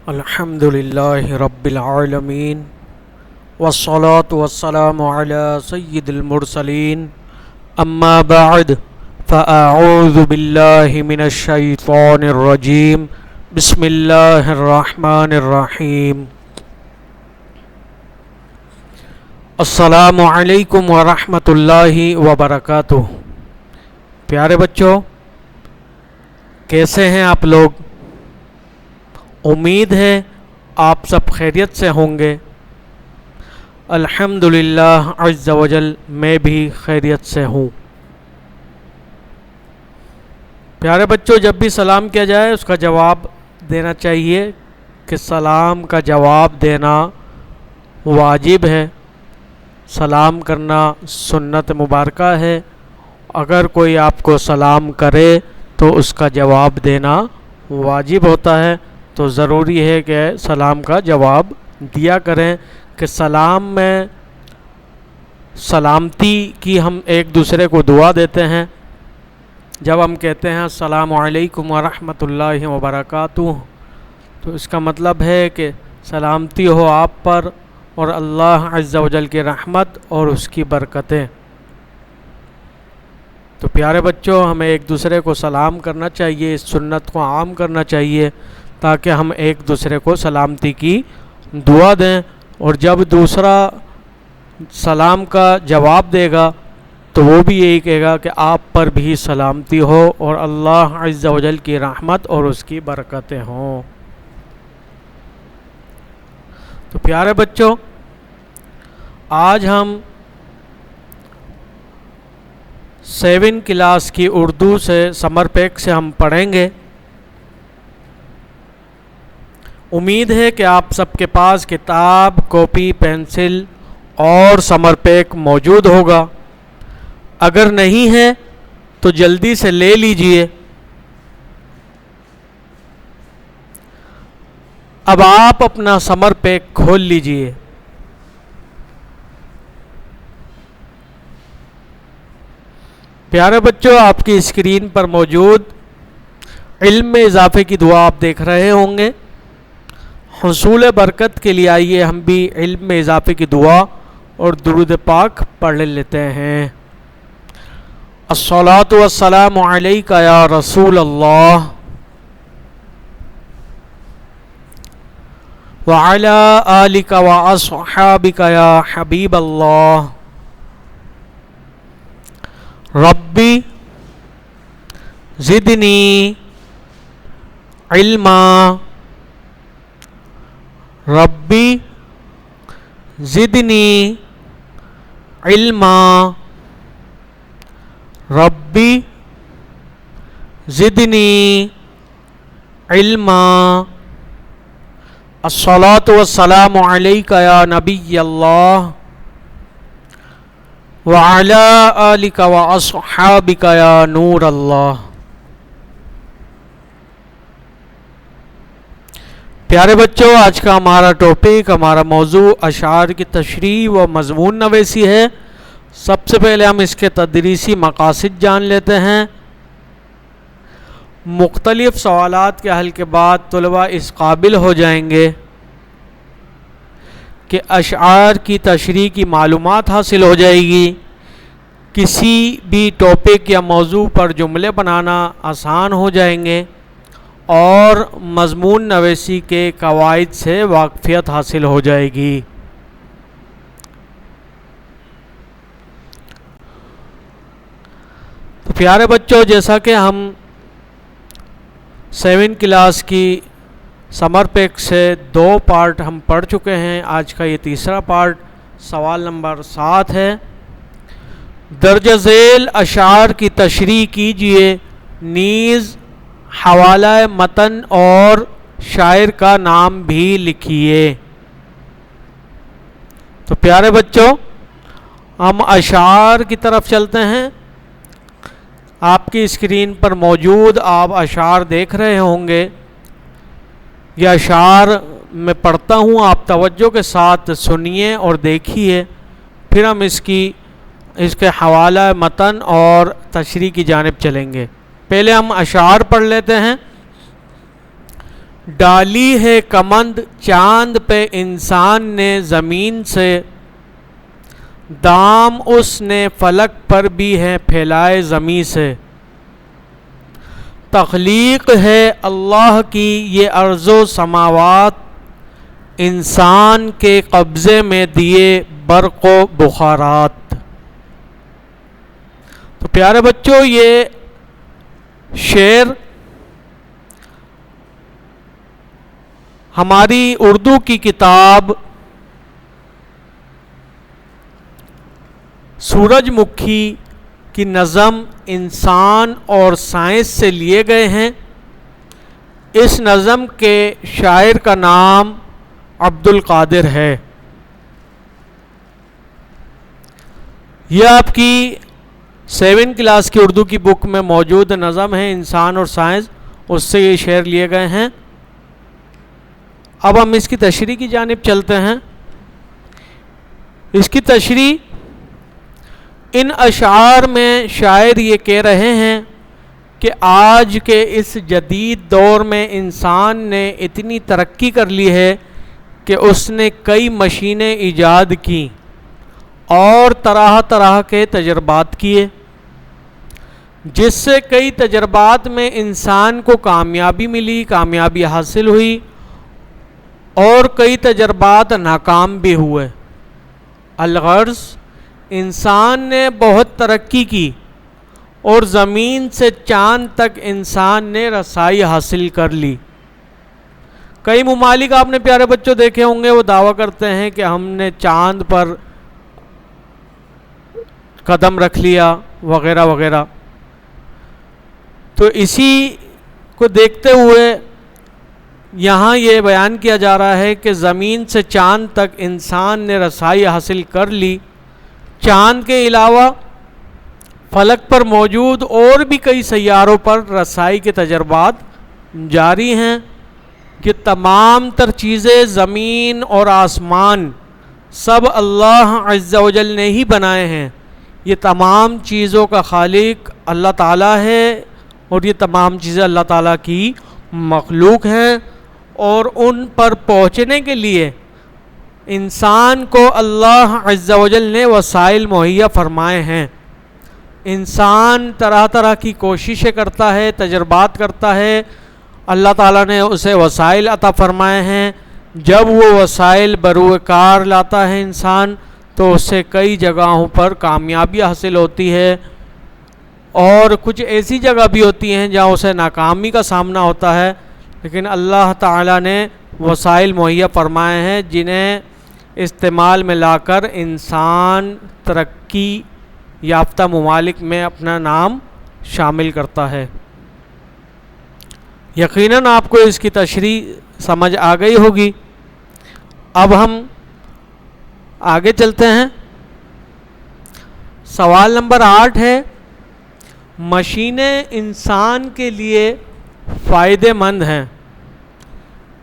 الحمد للہ رب العالمین والصلاة والسلام علی سید المرسلین اما بعد فاعوذ باللہ من الشیطان الرجیم بسم اللہ الرحمن الرحیم السلام علیکم ورحمۃ اللہ وبرکاتہ۔ پیارے بچوں، کیسے ہیں آپ لوگ؟ امید ہے آپ سب خیریت سے ہوں گے۔ الحمدللہ عز وجل میں بھی خیریت سے ہوں۔ پیارے بچوں، جب بھی سلام کیا جائے اس کا جواب دینا چاہیے کہ سلام کا جواب دینا واجب ہے، سلام کرنا سنت مبارکہ ہے۔ اگر کوئی آپ کو سلام کرے تو اس کا جواب دینا واجب ہوتا ہے، تو ضروری ہے کہ سلام کا جواب دیا کریں۔ کہ سلام میں سلامتی کی ہم ایک دوسرے کو دعا دیتے ہیں۔ جب ہم کہتے ہیں السلام علیکم ورحمۃ اللہ وبرکاتہ، تو اس کا مطلب ہے کہ سلامتی ہو آپ پر اور اللہ عز و جل کی رحمت اور اس کی برکتیں۔ تو پیارے بچوں، ہمیں ایک دوسرے کو سلام کرنا چاہیے، اس سنت کو عام کرنا چاہیے تاکہ ہم ایک دوسرے کو سلامتی کی دعا دیں، اور جب دوسرا سلام کا جواب دے گا تو وہ بھی یہی کہے گا کہ آپ پر بھی سلامتی ہو اور اللہ عز و جل کی رحمت اور اس کی برکتیں ہوں۔ تو پیارے بچوں، آج ہم 7 کلاس کی اردو سے سمر پیک سے ہم پڑھیں گے۔ امید ہے کہ آپ سب کے پاس کتاب، کاپی، پینسل اور سمر پیک موجود ہوگا۔ اگر نہیں ہے تو جلدی سے لے لیجئے۔ اب آپ اپنا سمر پیک کھول لیجئے۔ پیارے بچوں، آپ کی اسکرین پر موجود علم میں اضافے کی دعا آپ دیکھ رہے ہوں گے۔ حصول برکت کے لیے آئیے ہم بھی علم میں اضافے کی دعا اور درود پاک پڑھ لیتے ہیں۔ الصلاۃ والسلام علیک یا رسول اللہ وعلی آلک واصحابک یا حبیب اللہ۔ ربی زدنی علما، ربی زدنی علما، ربی زدنی علما۔ الصلاۃ والسلام علیک یا نبی اللہ وعلی آلک واصحابک یا نور اللہ۔ پیارے بچوں، آج کا ہمارا ٹاپک، ہمارا موضوع اشعار کی تشریح و مضمون نویسی ہے۔ سب سے پہلے ہم اس کے تدریسی مقاصد جان لیتے ہیں۔ مختلف سوالات کے حل کے بعد طلباء اس قابل ہو جائیں گے کہ اشعار کی تشریح کی معلومات حاصل ہو جائے گی۔ کسی بھی ٹاپک یا موضوع پر جملے بنانا آسان ہو جائیں گے اور مضمون نویسی کے قواعد سے واقفیت حاصل ہو جائے گی۔ تو پیارے بچوں، جیسا کہ ہم 7 کلاس کی سمر پیک سے 2 پارٹ ہم پڑھ چکے ہیں، آج کا یہ تیسرا پارٹ سوال نمبر 7 ہے۔ درج ذیل اشعار کی تشریح کیجئے، نیز حوالہ متن اور شاعر کا نام بھی لکھیے۔ تو پیارے بچوں، ہم اشعار کی طرف چلتے ہیں۔ آپ کی اسکرین پر موجود آپ اشعار دیکھ رہے ہوں گے۔ یہ اشعار میں پڑھتا ہوں، آپ توجہ کے ساتھ سنیے اور دیکھیے، پھر ہم اس کے حوالہ متن اور تشریح کی جانب چلیں گے۔ پہلے ہم اشعار پڑھ لیتے ہیں۔ ڈالی ہے کمند چاند پہ انسان نے زمین سے، دام اس نے فلک پر بھی ہے پھیلائے زمیں سے۔ تخلیق ہے اللہ کی یہ ارض و سماوات، انسان کے قبضے میں دیے برق و بخارات۔ تو پیارے بچوں، یہ شعر ہماری اردو کی کتاب سورج مکھی کی نظم انسان اور سائنس سے لیے گئے ہیں۔ اس نظم کے شاعر کا نام عبد القادر ہے۔ یہ آپ کی 7 کلاس کی اردو کی بک میں موجود نظم ہے انسان اور سائنس، اس سے یہ شعر لیے گئے ہیں۔ اب ہم اس کی تشریح کی جانب چلتے ہیں۔ اس کی تشریح ان اشعار میں شاعر یہ کہہ رہے ہیں کہ آج کے اس جدید دور میں انسان نے اتنی ترقی کر لی ہے کہ اس نے کئی مشینیں ایجاد کی اور طرح طرح کے تجربات کیے، جس سے کئی تجربات میں انسان کو کامیابی ملی، کامیابی حاصل ہوئی، اور کئی تجربات ناکام بھی ہوئے۔ الغرض انسان نے بہت ترقی کی اور زمین سے چاند تک انسان نے رسائی حاصل کر لی۔ کئی ممالک آپ نے پیارے بچوں دیکھے ہوں گے، وہ دعویٰ کرتے ہیں کہ ہم نے چاند پر قدم رکھ لیا وغیرہ وغیرہ۔ تو اسی کو دیکھتے ہوئے یہاں یہ بیان کیا جا رہا ہے کہ زمین سے چاند تک انسان نے رسائی حاصل کر لی۔ چاند کے علاوہ فلک پر موجود اور بھی کئی سیاروں پر رسائی کے تجربات جاری ہیں۔ کہ تمام تر چیزیں زمین اور آسمان سب اللہ عز و جل نے ہی بنائے ہیں۔ یہ تمام چیزوں کا خالق اللہ تعالیٰ ہے اور یہ تمام چیزیں اللہ تعالیٰ کی مخلوق ہیں، اور ان پر پہنچنے کے لیے انسان کو اللہ عز و جل نے وسائل مہیا فرمائے ہیں۔ انسان طرح طرح کی کوششیں کرتا ہے، تجربات کرتا ہے، اللہ تعالیٰ نے اسے وسائل عطا فرمائے ہیں۔ جب وہ وسائل بروئے کار لاتا ہے انسان تو اس سے کئی جگہوں پر کامیابی حاصل ہوتی ہے، اور کچھ ایسی جگہ بھی ہوتی ہیں جہاں اسے ناکامی کا سامنا ہوتا ہے، لیکن اللہ تعالیٰ نے وسائل مہیا فرمائے ہیں جنہیں استعمال میں لا کر انسان ترقی یافتہ ممالک میں اپنا نام شامل کرتا ہے۔ یقیناً آپ کو اس کی تشریح سمجھ آ گئی ہوگی۔ اب ہم آگے چلتے ہیں۔ سوال نمبر 8 ہے، مشینیں انسان کے لیے فائدہ مند ہیں۔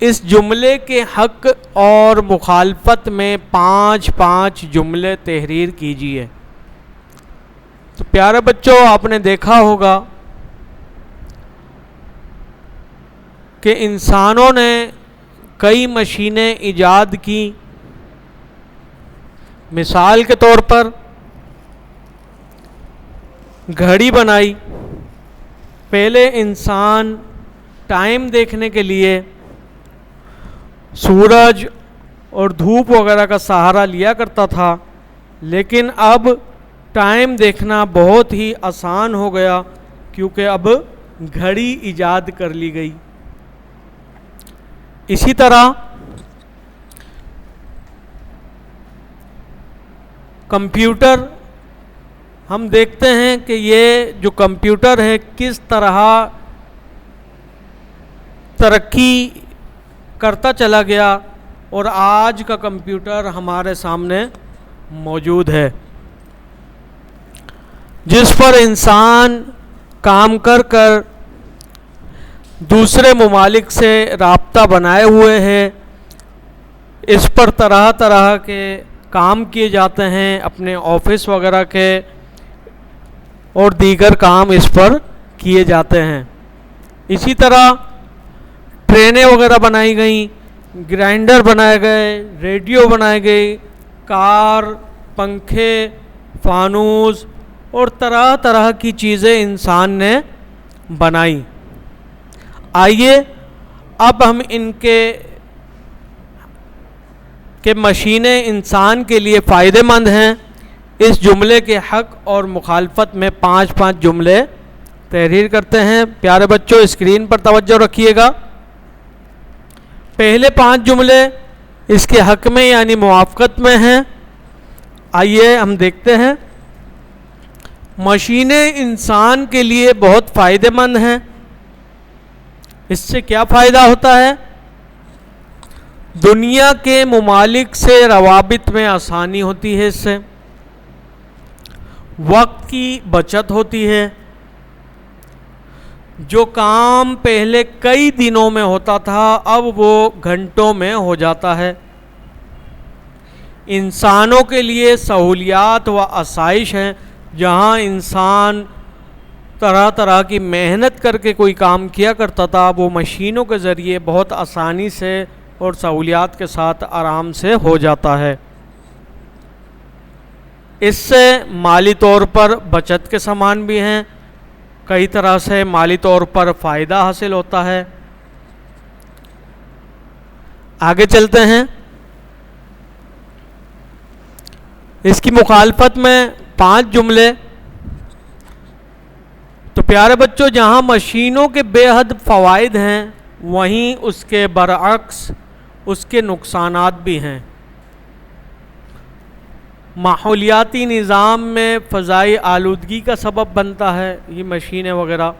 اس جملے کے حق اور مخالفت میں 5 جملے تحریر کیجیے۔ تو پیارے بچوں، آپ نے دیکھا ہوگا کہ انسانوں نے کئی مشینیں ایجاد کی۔ مثال کے طور پر گھڑی بنائی۔ پہلے انسان ٹائم دیکھنے کے لیے سورج اور دھوپ وغیرہ کا سہارا لیا کرتا تھا، لیکن اب ٹائم دیکھنا بہت ہی آسان ہو گیا، کیونکہ اب گھڑی ایجاد کر لی گئی۔ اسی طرح کمپیوٹر، ہم دیکھتے ہیں کہ یہ جو کمپیوٹر ہے کس طرح ترقی کرتا چلا گیا، اور آج کا کمپیوٹر ہمارے سامنے موجود ہے، جس پر انسان کام کر کر دوسرے ممالک سے رابطہ بنائے ہوئے ہے۔ اس پر طرح طرح کے کام کیے جاتے ہیں، اپنے آفس وغیرہ کے اور دیگر کام اس پر کیے جاتے ہیں۔ اسی طرح ٹرینیں وغیرہ بنائی گئیں، گرائنڈر بنائے گئے، ریڈیو بنائے گئے، کار، پنکھے، فانوس اور طرح طرح کی چیزیں انسان نے بنائی۔ آئیے اب ہم ان کے مشینیں انسان کے لیے فائدہ مند ہیں، اس جملے کے حق اور مخالفت میں 5 جملے تحریر کرتے ہیں۔ پیارے بچوں اسکرین پر توجہ رکھیے گا۔ پہلے 5 جملے اس کے حق میں یعنی موافقت میں ہیں۔ آئیے ہم دیکھتے ہیں۔ مشینیں انسان کے لیے بہت فائدہ مند ہیں۔ اس سے کیا فائدہ ہوتا ہے؟ دنیا کے ممالک سے روابط میں آسانی ہوتی ہے، اس سے وقت کی بچت ہوتی ہے۔ جو کام پہلے کئی دنوں میں ہوتا تھا اب وہ گھنٹوں میں ہو جاتا ہے۔ انسانوں کے لیے سہولیات و آسائش ہیں، جہاں انسان طرح طرح کی محنت کر کے کوئی کام کیا کرتا تھا، وہ مشینوں کے ذریعے بہت آسانی سے اور سہولیات کے ساتھ آرام سے ہو جاتا ہے۔ اس سے مالی طور پر بچت کے سامان بھی ہیں، کئی طرح سے مالی طور پر فائدہ حاصل ہوتا ہے۔ آگے چلتے ہیں۔ اس کی مخالفت میں 5 جملے۔ تو پیارے بچوں جہاں مشینوں کے بے حد فوائد ہیں وہیں اس کے برعکس اس کے نقصانات بھی ہیں۔ ماحولیاتی نظام میں فضائی آلودگی کا سبب بنتا ہے یہ مشینیں وغیرہ۔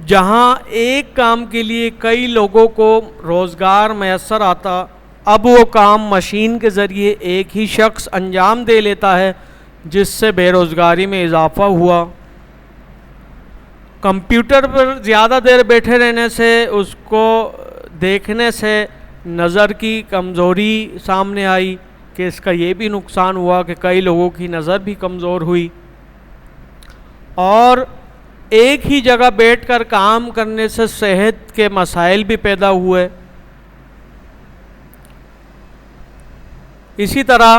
جہاں ایک کام کے لیے کئی لوگوں کو روزگار میسر آتا، اب وہ کام مشین کے ذریعے ایک ہی شخص انجام دے لیتا ہے، جس سے بے روزگاری میں اضافہ ہوا۔ کمپیوٹر پر زیادہ دیر بیٹھے رہنے سے، اس کو دیکھنے سے نظر کی کمزوری سامنے آئی کہ اس کا یہ بھی نقصان ہوا کہ کئی لوگوں کی نظر بھی کمزور ہوئی، اور ایک ہی جگہ بیٹھ کر کام کرنے سے صحت کے مسائل بھی پیدا ہوئے۔ اسی طرح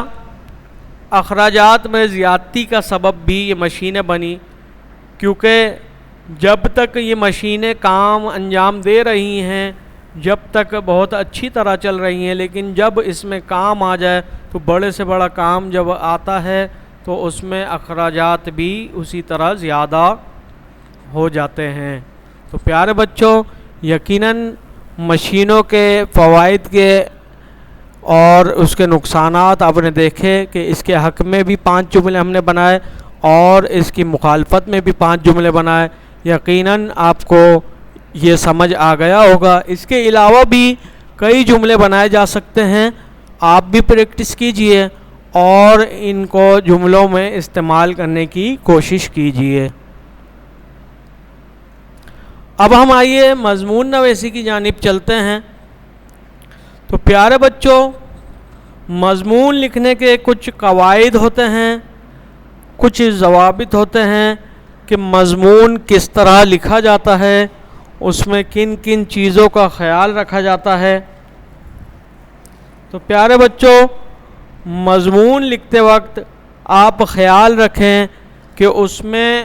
اخراجات میں زیادتی کا سبب بھی یہ مشینیں بنی، کیونکہ جب تک یہ مشینیں کام انجام دے رہی ہیں جب تک بہت اچھی طرح چل رہی ہیں، لیکن جب اس میں کام آ جائے تو بڑے سے بڑا کام جب آتا ہے تو اس میں اخراجات بھی اسی طرح زیادہ ہو جاتے ہیں۔ تو پیارے بچوں یقیناً مشینوں کے فوائد کے اور اس کے نقصانات آپ نے دیکھے کہ اس کے حق میں بھی 5 جملے ہم نے بنائے اور اس کی مخالفت میں بھی 5 جملے بنائے۔ یقیناً آپ کو یہ سمجھ آ گیا ہوگا۔ اس کے علاوہ بھی کئی جملے بنائے جا سکتے ہیں، آپ بھی پریکٹس کیجئے اور ان کو جملوں میں استعمال کرنے کی کوشش کیجئے۔ اب ہم آئیے مضمون نویسی کی جانب چلتے ہیں۔ تو پیارے بچوں مضمون لکھنے کے کچھ قواعد ہوتے ہیں، کچھ ضوابط ہوتے ہیں کہ مضمون کس طرح لکھا جاتا ہے، اس میں کن کن چیزوں کا خیال رکھا جاتا ہے۔ تو پیارے بچوں مضمون لکھتے وقت آپ خیال رکھیں کہ اس میں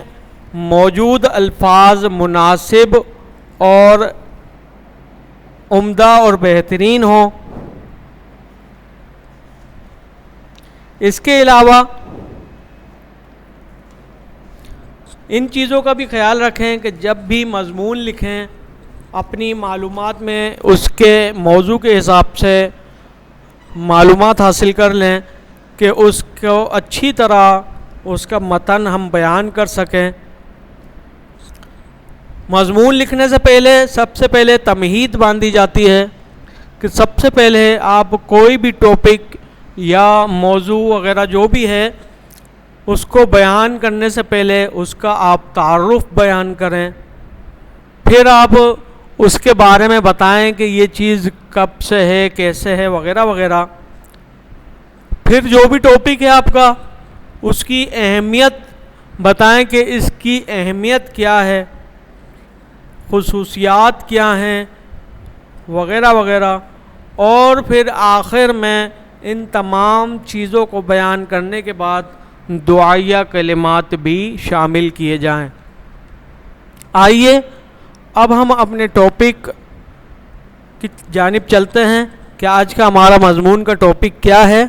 موجود الفاظ مناسب اور عمدہ اور بہترین ہوں۔ اس کے علاوہ ان چیزوں کا بھی خیال رکھیں کہ جب بھی مضمون لکھیں اپنی معلومات میں اس کے موضوع کے حساب سے معلومات حاصل کر لیں کہ اس کو اچھی طرح اس کا متن ہم بیان کر سکیں۔ مضمون لکھنے سے پہلے سب سے پہلے تمہید باندھی جاتی ہے کہ سب سے پہلے آپ کوئی بھی ٹاپک یا موضوع وغیرہ جو بھی ہے اس کو بیان کرنے سے پہلے اس کا آپ تعارف بیان کریں، پھر آپ اس کے بارے میں بتائیں کہ یہ چیز کب سے ہے، کیسے ہے وغیرہ وغیرہ۔ پھر جو بھی ٹاپک ہے آپ کا اس کی اہمیت بتائیں کہ اس کی اہمیت کیا ہے، خصوصیات کیا ہیں وغیرہ وغیرہ، اور پھر آخر میں ان تمام چیزوں کو بیان کرنے کے بعد دعائیہ کلمات بھی شامل کیے جائیں۔ آئیے اب ہم اپنے ٹاپک کی جانب چلتے ہیں کہ آج کا ہمارا مضمون کا ٹاپک کیا ہے۔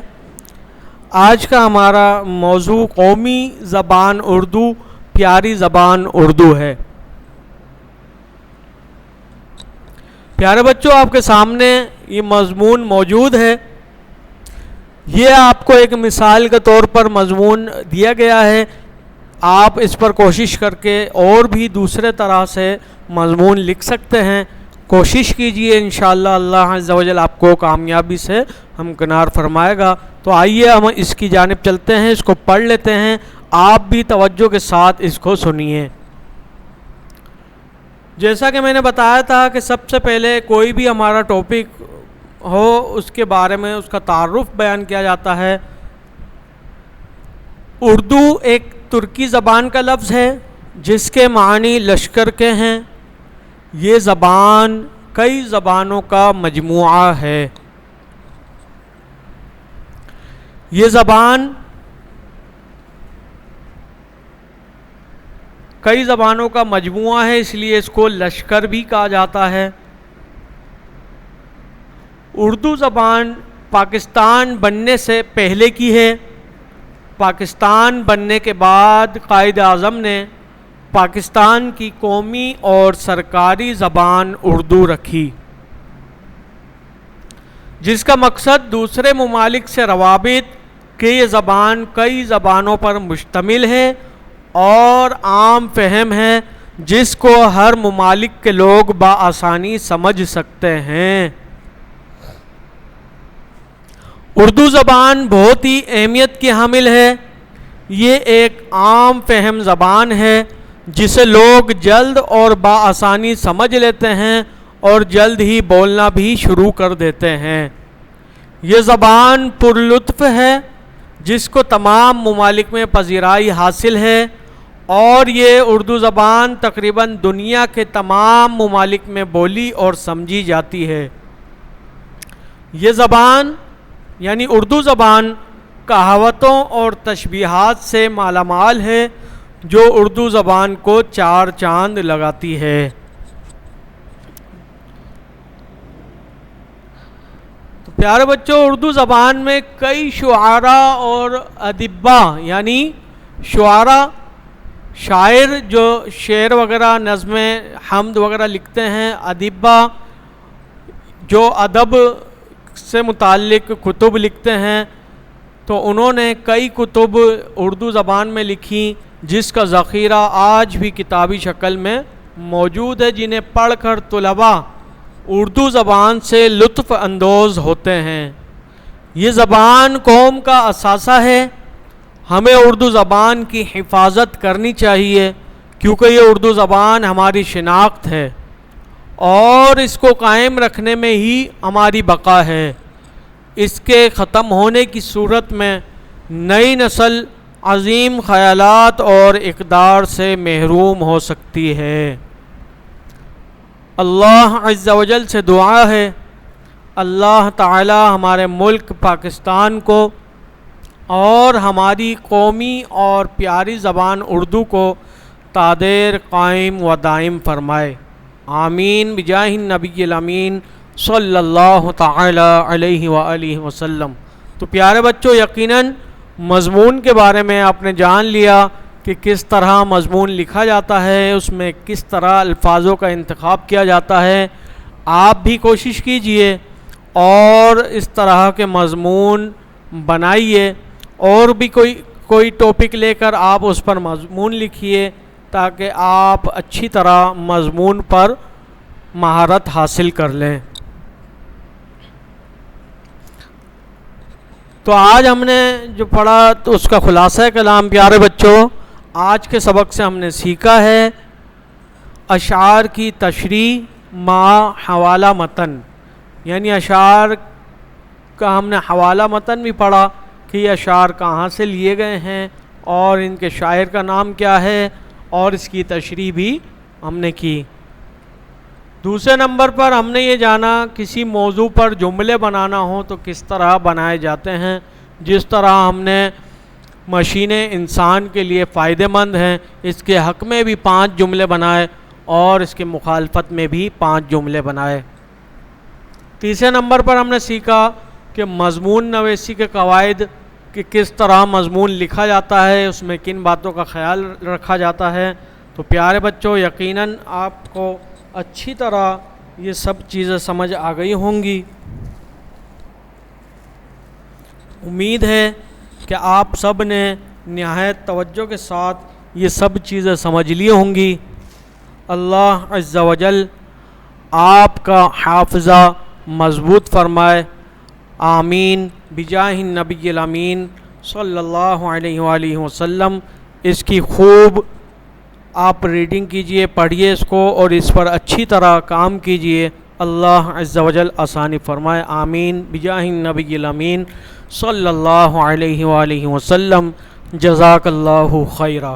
آج کا ہمارا موضوع قومی زبان اردو، پیاری زبان اردو ہے۔ پیارے بچوں، آپ کے سامنے یہ مضمون موجود ہے۔ یہ آپ کو ایک مثال کے طور پر مضمون دیا گیا ہے، آپ اس پر کوشش کر کے اور بھی دوسرے طرح سے مضمون لکھ سکتے ہیں۔ کوشش کیجئے، انشاءاللہ اللہ عز و جل آپ کو کامیابی سے ہمکنار فرمائے گا۔ تو آئیے ہم اس کی جانب چلتے ہیں، اس کو پڑھ لیتے ہیں، آپ بھی توجہ کے ساتھ اس کو سنیے۔ جیسا کہ میں نے بتایا تھا کہ سب سے پہلے کوئی بھی ہمارا ٹاپک ہو اس کے بارے میں اس کا تعارف بیان کیا جاتا ہے۔ اردو ایک ترکی زبان کا لفظ ہے جس کے معنی لشکر کے ہیں۔ یہ زبان کئی زبانوں کا مجموعہ ہے۔ یہ زبان کئی زبانوں کا مجموعہ ہے، اس لیے اس کو لشکر بھی کہا جاتا ہے۔ اردو زبان پاکستان بننے سے پہلے کی ہے۔ پاکستان بننے کے بعد قائد اعظم نے پاکستان کی قومی اور سرکاری زبان اردو رکھی، جس کا مقصد دوسرے ممالک سے روابط کہ یہ زبان کئی زبانوں پر مشتمل ہے اور عام فہم ہے، جس کو ہر ممالک کے لوگ بآسانی سمجھ سکتے ہیں۔ اردو زبان بہت ہی اہمیت کی حامل ہے۔ یہ ایک عام فہم زبان ہے جسے لوگ جلد اور بآسانی سمجھ لیتے ہیں اور جلد ہی بولنا بھی شروع کر دیتے ہیں۔ یہ زبان پرلطف ہے جس کو تمام ممالک میں پذیرائی حاصل ہے، اور یہ اردو زبان تقریباً دنیا کے تمام ممالک میں بولی اور سمجھی جاتی ہے۔ یہ زبان یعنی اردو زبان کہاوتوں اور تشبیہات سے مالا مال ہے جو اردو زبان کو چار چاند لگاتی ہے۔ تو پیارے بچوں، اردو زبان میں کئی شعراء اور ادبا یعنی شعراء، شاعر جو شعر وغیرہ، نظمیں، حمد وغیرہ لکھتے ہیں، ادبا جو ادب سے متعلق کتب لکھتے ہیں، تو انہوں نے کئی کتب اردو زبان میں لکھی جس کا ذخیرہ آج بھی کتابی شکل میں موجود ہے، جنہیں پڑھ کر طلباء اردو زبان سے لطف اندوز ہوتے ہیں۔ یہ زبان قوم کا اثاثہ ہے۔ ہمیں اردو زبان کی حفاظت کرنی چاہیے کیونکہ یہ اردو زبان ہماری شناخت ہے اور اس کو قائم رکھنے میں ہی ہماری بقا ہے۔ اس کے ختم ہونے کی صورت میں نئی نسل عظیم خیالات اور اقدار سے محروم ہو سکتی ہے۔ اللہ عز و جل سے دعا ہے اللہ تعالی ہمارے ملک پاکستان کو اور ہماری قومی اور پیاری زبان اردو کو تادیر قائم و دائم فرمائے، آمین بجاہ النبی الامین صلی اللہ تعالی علیہ وآلہ وسلم۔ تو پیارے بچوں، یقیناً مضمون کے بارے میں آپ نے جان لیا کہ کس طرح مضمون لکھا جاتا ہے، اس میں کس طرح الفاظوں کا انتخاب کیا جاتا ہے۔ آپ بھی کوشش کیجئے اور اس طرح کے مضمون بنائیے، اور بھی کوئی ٹاپک لے کر آپ اس پر مضمون لکھیے تاکہ آپ اچھی طرح مضمون پر مہارت حاصل کر لیں۔ تو آج ہم نے جو پڑھا تو اس کا خلاصہ کلام پیارے بچوں، آج کے سبق سے ہم نے سیکھا ہے اشعار کی تشریح مع حوالہ متن، یعنی اشعار کا ہم نے حوالہ متن بھی پڑھا کہ یہ اشعار کہاں سے لیے گئے ہیں اور ان کے شاعر کا نام کیا ہے، اور اس کی تشریح بھی ہم نے کی۔ دوسرے نمبر پر ہم نے یہ جانا کسی موضوع پر جملے بنانا ہو تو کس طرح بنائے جاتے ہیں. جس طرح ہم نے مشینیں انسان کے لیے فائدہ مند ہیں، اس کے حق میں بھی 5 جملے بنائے اور اس کے مخالفت میں بھی 5 جملے بنائے. تیسرے نمبر پر ہم نے سیکھا کہ مضمون نویسی کے قواعد کہ کس طرح مضمون لکھا جاتا ہے، اس میں کن باتوں کا خیال رکھا جاتا ہے. تو پیارے بچوں، یقیناً آپ کو اچھی طرح یہ سب چیزیں سمجھ آ گئی ہوں گی. امید ہے کہ آپ سب نے نہایت توجہ کے ساتھ یہ سب چیزیں سمجھ لی ہوں گی. اللہ عز و جل آپ کا حافظہ مضبوط فرمائے. آمین بجاہ النبی الامین صلی اللہ علیہ وآلہ وسلم. اس کی خوب آپ ریڈنگ کیجئے، پڑھیے اس کو اور اس پر اچھی طرح کام کیجئے. اللہ عز و جل آسانی فرمائے. آمین بجاہ النبی الامین صلی اللہ علیہ وآلہ وسلم. جزاک اللہ خیرہ.